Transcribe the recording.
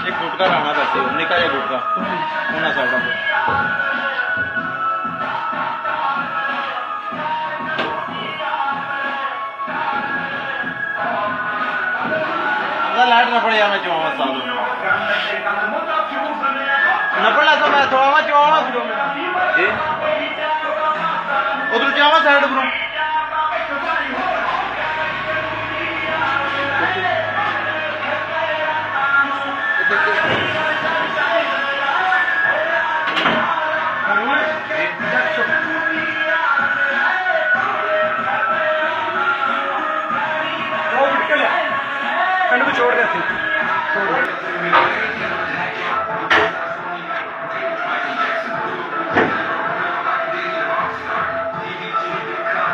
एक गुटका राणा वैसे निका या गुटका होना साइड लाइट न पड़े मैं चुवा साल न पड़ा तो मैं थोड़ा मैं चुवा उधर चुवा साइड ब्रो छोड़ देते